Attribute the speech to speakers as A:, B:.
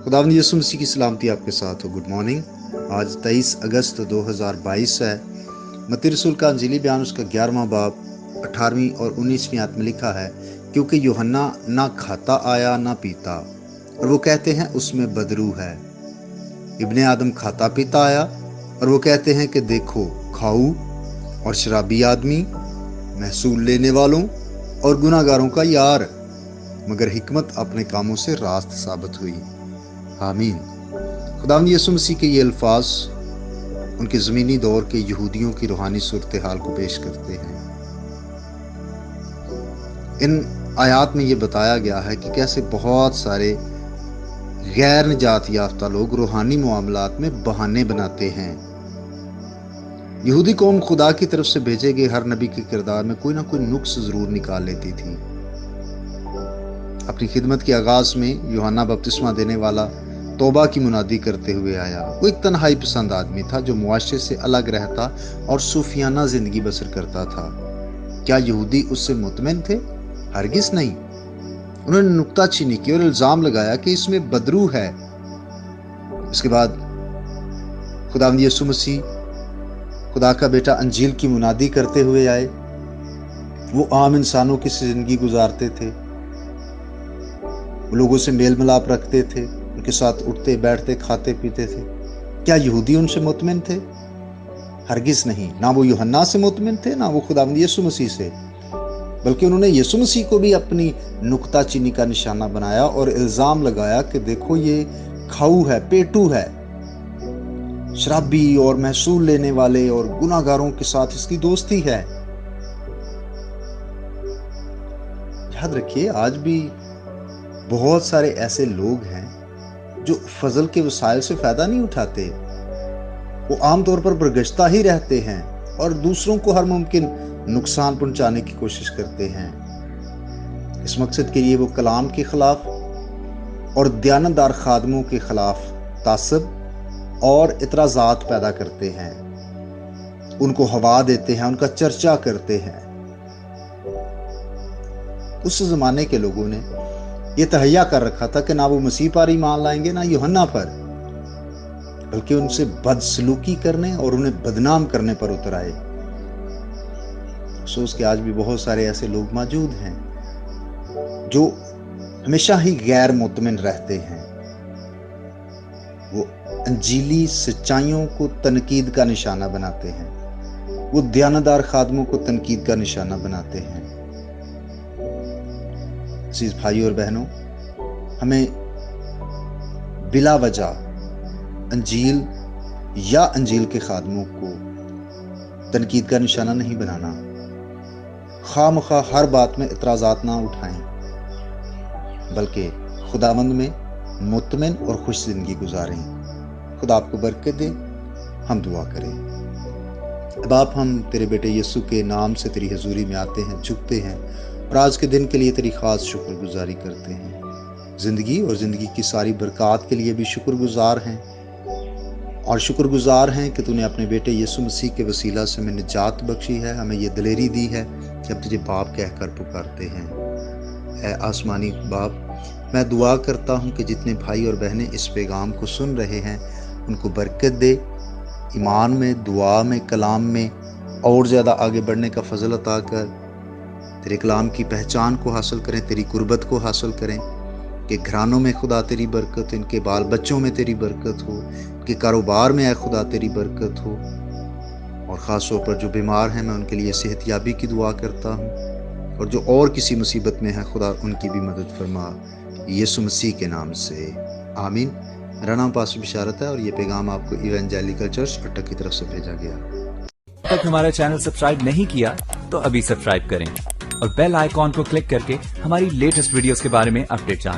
A: खुदावंद यीशु मसीह की सलामती आपके साथ हो। Good morning. आज 23 अगस्त 2022 है। मत्ती रसूल का अंजीली बयान उसका 11वां बाब 18वीं और 19वीं आयत में लिखा है, क्योंकि यूहन्ना ना खाता आया ना पीता और वो कहते हैं उसमें बदरू है। इब्ने आदम खाता पीता आया और वो कहते हैं कि देखो खाऊ और शराबी आदमी, महसूल लेने वालों और गुनाहगारों का यार, मगर हिकमत अपने कामों से रास्त साबित हुई। आमीन। खुदावंद यीशु मसीह के ये अल्फाज उनके ज़मीनी दौर के यहूदियों की रूहानी सूरत हाल को पेश करते हैं। इन आयात में ये बताया गया है कि कैसे बहुत सारे गैर निजात याफ्ता लोग रूहानी मामलात में बहाने बनाते हैं। यहूदी कौम खुदा की तरफ से भेजे गए हर नबी के किरदार में कोई ना कोई नुक्स जरूर निकाल लेती थी। अपनी खिदमत के आगाज में यूहन्ना बपतिस्मा देने वाला तौबा की मुनादी करते हुए आया। वो एक तन्हाई पसंद आदमी था जो मुआशरे से अलग रहता और सूफियाना जिंदगी बसर करता था। क्या यहूदी उससे मुतमिन थे? हरगिज नहीं। उन्होंने नुक्ताचीनी की और इल्जाम लगाया कि इसमें बदरू है। इसके बाद खुदावंद यीशु मसीह खुदा का बेटा अंजील की मुनादी करते हुए आए। वो आम इंसानों की जिंदगी गुजारते थे, वो लोगों से मेल मिलाप रखते थे, उनके साथ उठते बैठते खाते पीते थे। क्या यहूदी उनसे मुतमिन थे? हरगिज नहीं। ना वो यूहन्ना से मुतमिन थे, ना वो खुदावंद यीशु मसीह से, बल्कि उन्होंने यीशु मसीह को भी अपनी नुक्ताचीनी का निशाना बनाया और इल्जाम लगाया कि देखो ये खाऊ है, पेटू है, शराबी और महसूल लेने वाले और गुनाहगारों के साथ इसकी दोस्ती है। याद रखिए, आज भी बहुत सारे ऐसे लोग हैं जो फजल के वसाइल से फायदा नहीं उठाते। वो आमतौर पर बरगश्ता ही रहते हैं और दूसरों को हर मुमकिन नुकसान पहुंचाने की कोशिश करते हैं। इस मकसद के लिए वो कलाम के खिलाफ और दयानतदार खादमों के खिलाफ तासब और इतराजात पैदा करते हैं, उनको हवा देते हैं, उनका चर्चा करते हैं। उस जमाने के लोगों ने ये तहैया कर रखा था कि ना वो मसीह पर ईमान लाएंगे ना यूहन्ना पर, बल्कि उनसे बदसलूकी करने और उन्हें बदनाम करने पर उतर आए। अफसोस कि आज भी बहुत सारे ऐसे लोग मौजूद हैं जो हमेशा ही गैर मुतमिन रहते हैं। वो अंजीली सच्चाइयों को तनकीद का निशाना बनाते हैं, वो दयानतदार खादमों को तनकीद का निशाना बनाते हैं। अजीज भाइयों और बहनों, हमें बिला वजह अंजील या अंजील के खादमों को तनकीद का निशाना नहीं बनाना। खामखा हर बात में इतराजात ना उठाएं, बल्कि खुदावंद में मुतमिन और खुश जिंदगी गुजारें। खुदा आपको बरकत दे। हम दुआ करें। अब आप हम तेरे बेटे यीशु के नाम से तेरी हजूरी में आते हैं, झुकते हैं और आज के दिन के लिए तेरी खास शुक्रगुजारी करते हैं। ज़िंदगी और ज़िंदगी की सारी बरक़ात के लिए भी शुक्रगुजार हैं और शुक्रगुजार हैं कि तूने अपने बेटे यीशु मसीह के वसीला से हमें निजात बख्शी है, हमें ये दलेरी दी है कि अब तुझे बाप कहकर पुकारते हैं। ऐ आसमानी बाप, मैं दुआ करता हूँ कि जितने भाई और बहनें इस पैगाम को सुन रहे हैं उनको बरकत दे, ईमान में, दुआ में, कलाम में और ज़्यादा आगे बढ़ने का फजल अता कर। तेरे कलाम की पहचान को हासिल करें, तेरी कुर्बत को हासिल करें, कि घरानों में खुदा तेरी बरकत, इनके बाल बच्चों में तेरी बरकत हो, कि कारोबार में आए खुदा तेरी बरकत हो। और ख़ास तौर पर जो बीमार हैं मैं उनके लिए सेहतयाबी की दुआ करता हूँ, और जो और किसी मुसीबत में है खुदा उनकी भी मदद फरमा, यीशु मसीह के नाम से आमीन। मेरा नाम पास्टर बिशारत है और ये पैगाम आपको इवेंजेलिकल चर्च अट्टक की तरफ से भेजा गया।
B: अब तक हमारा चैनल सब्सक्राइब नहीं किया तो अभी सब्सक्राइब करें और बेल आइकॉन को क्लिक करके हमारी लेटेस्ट वीडियोस के बारे में अपडेट जानें।